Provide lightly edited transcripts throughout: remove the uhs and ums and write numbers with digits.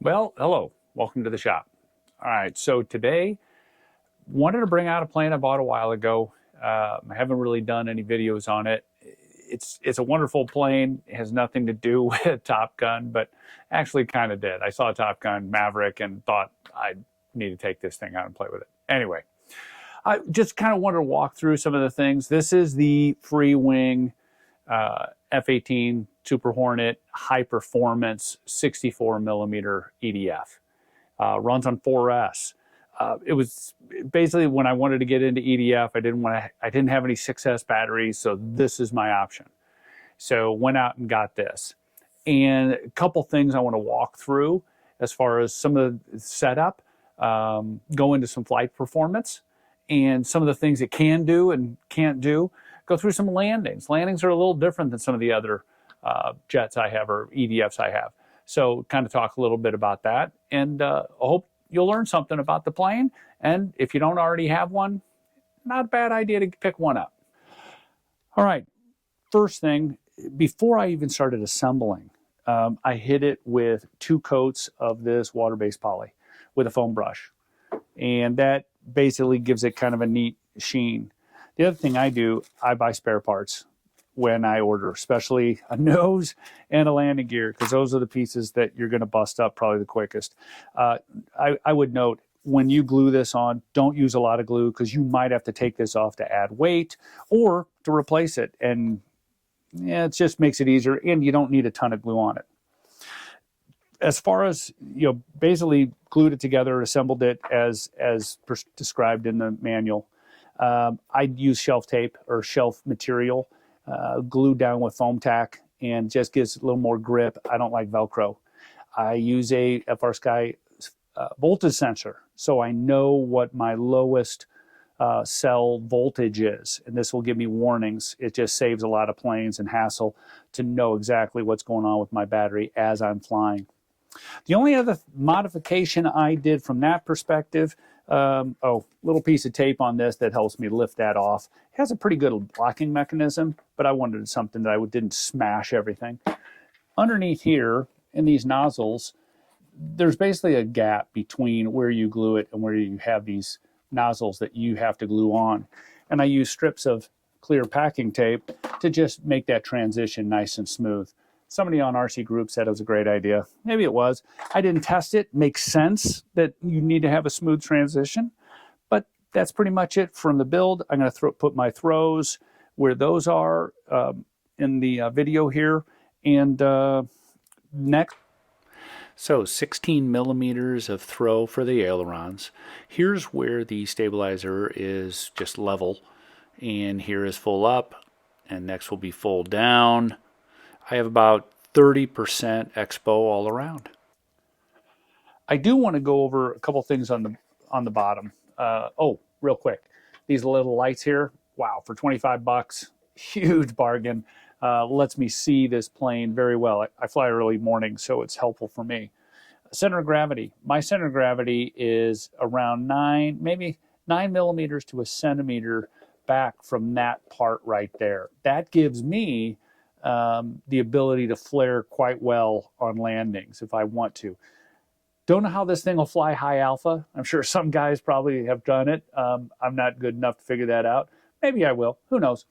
Well, hello, welcome to the shop. All right, so today wanted to bring out a plane I bought a while ago. I haven't really done any videos on it. It's a wonderful plane. It has nothing to do with Top Gun, but actually kind of did. I saw Top Gun Maverick and thought I need to take this thing out and play with it. Anyway, I just kind of wanted to walk through some of the things. This is the Freewing F-18 Super Hornet High Performance 64 millimeter EDF. Runs on 4S. It was basically when I wanted to get into EDF, I didn't have any 6S batteries, so this is my option. So went out and got this. And a couple things I want to walk through as far as some of the setup, go into some flight performance, and some of the things it can do and can't do. Go through some landings. Landings are a little different than some of the other jets I have or EDFs I have. So kind of talk a little bit about that. And I hope you'll learn something about the plane. And if you don't already have one, not a bad idea to pick one up. All right, first thing, before I even started assembling, I hit it with 2 coats of this water-based poly with a foam brush. And that basically gives it kind of a neat sheen. The other thing I do, I buy spare parts when I order, especially a nose and a landing gear, because those are the pieces that you're going to bust up probably the quickest. I would note, when you glue this on, don't use a lot of glue, because you might have to take this off to add weight or to replace it. And yeah, it just makes it easier, and you don't need a ton of glue on it. As far as, basically glued it together, assembled it as described in the manual. I'd use shelf tape or shelf material, glued down with foam tack, and just gives a little more grip. I don't like Velcro. I use a FR Sky voltage sensor, so I know what my lowest cell voltage is, and this will give me warnings. It just saves a lot of planes and hassle to know exactly what's going on with my battery as I'm flying. The only other modification I did from that perspective, little piece of tape on this that helps me lift that off. It has a pretty good locking mechanism, but I wanted something that I didn't smash everything. Underneath here, in these nozzles, there's basically a gap between where you glue it and where you have these nozzles that you have to glue on. And I use strips of clear packing tape to just make that transition nice and smooth. Somebody on RC Group said it was a great idea. Maybe it was. I didn't test it. Makes sense that you need to have a smooth transition, but that's pretty much it from the build. I'm going to put my throws where those are in the video here. And next. So 16 millimeters of throw for the ailerons. Here's where the stabilizer is just level, and here is full up, and next will be full down. I have about 30% Expo all around. I do want to go over a couple things on the bottom. Real quick, these little lights here. Wow, for 25 bucks, huge bargain. Lets me see this plane very well. I fly early morning, so it's helpful for me. Center of gravity. My center of gravity is around 9 millimeters to a centimeter back from that part right there. That gives me the ability to flare quite well on landings if I want to. Don't know how this thing will fly high alpha. I'm sure some guys probably have done it. I'm not good enough to figure that out. Maybe I will. Who knows?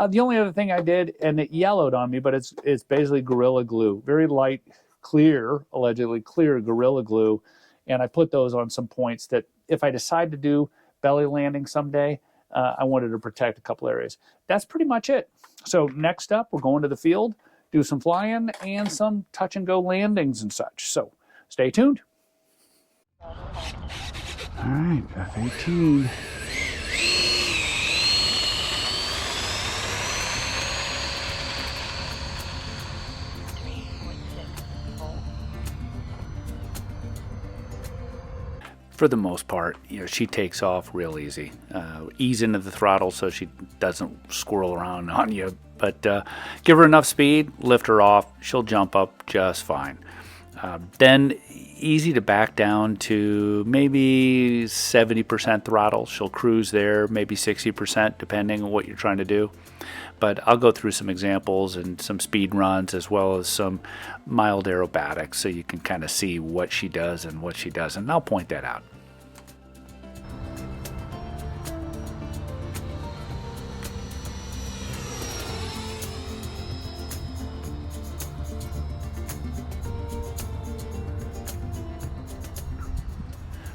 The only other thing I did, and it yellowed on me, but it's basically Gorilla Glue. Very light, clear, allegedly clear Gorilla Glue. And I put those on some points that if I decide to do belly landing someday, I wanted to protect a couple areas. That's pretty much it. So next up, we're going to the field, do some flying and some touch and go landings and such. So stay tuned. All right, F-18. For the most part, she takes off real easy. Ease into the throttle so she doesn't squirrel around on you. But give her enough speed, lift her off, she'll jump up just fine. Then easy to back down to maybe 70% throttle. She'll cruise there, maybe 60% depending on what you're trying to do. but I'll go through some examples and some speed runs as well as some mild aerobatics so you can kind of see what she does and what she doesn't. And I'll point that out.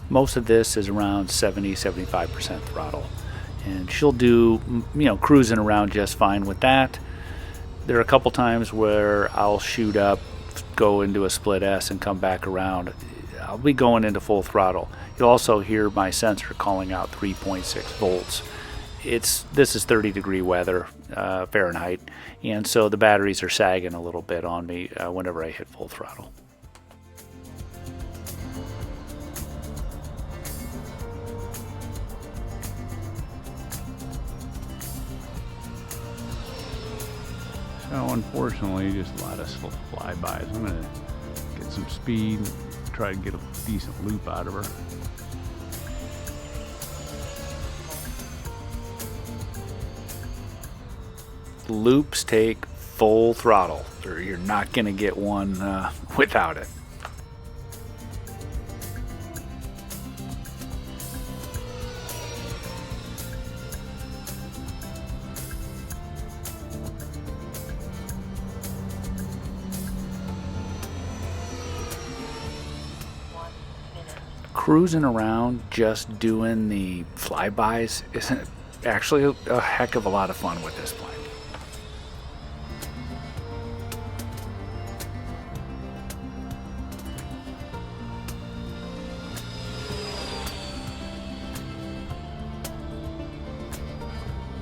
Most of this is around 70-75% throttle, and she'll do, cruising around just fine with that. There are a couple times where I'll shoot up, go into a split S and come back around. I'll be going into full throttle. You'll also hear my sensor calling out 3.6 volts. This is 30-degree weather, Fahrenheit, and so the batteries are sagging a little bit on me whenever I hit full throttle. So unfortunately, just a lot of flybys. I'm gonna get some speed, try to get a decent loop out of her. Loops take full throttle, or you're not gonna get one without it. Cruising around just doing the flybys isn't actually a heck of a lot of fun with this plane.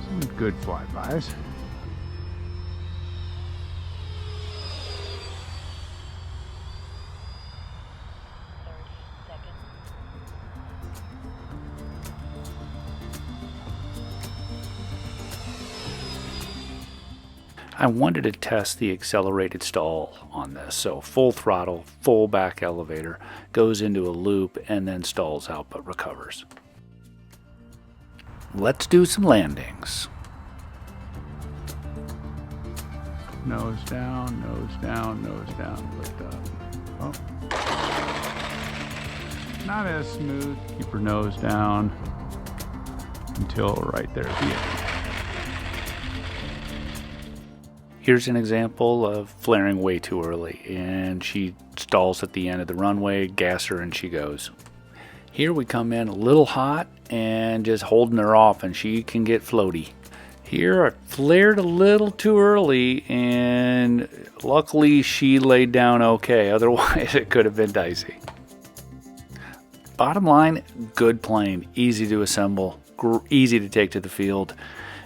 Some good flybys. I wanted to test the accelerated stall on this. So full throttle, full back elevator, goes into a loop and then stalls out but recovers. Let's do some landings. Nose down, nose down, nose down, lift up. Oh. Not as smooth. Keep her nose down until right there at the end. Here's an example of flaring way too early, and she stalls at the end of the runway, gas her, and she goes. Here we come in a little hot and just holding her off, and she can get floaty. Here I flared a little too early, and luckily she laid down okay, otherwise it could have been dicey. Bottom line, good plane, easy to assemble, easy to take to the field.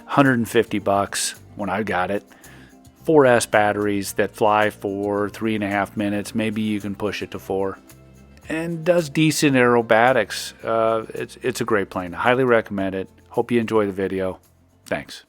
$150 when I got it. 4S batteries that fly for 3.5 minutes. Maybe you can push it to 4. And does decent aerobatics. It's a great plane. Highly recommend it. Hope you enjoy the video. Thanks.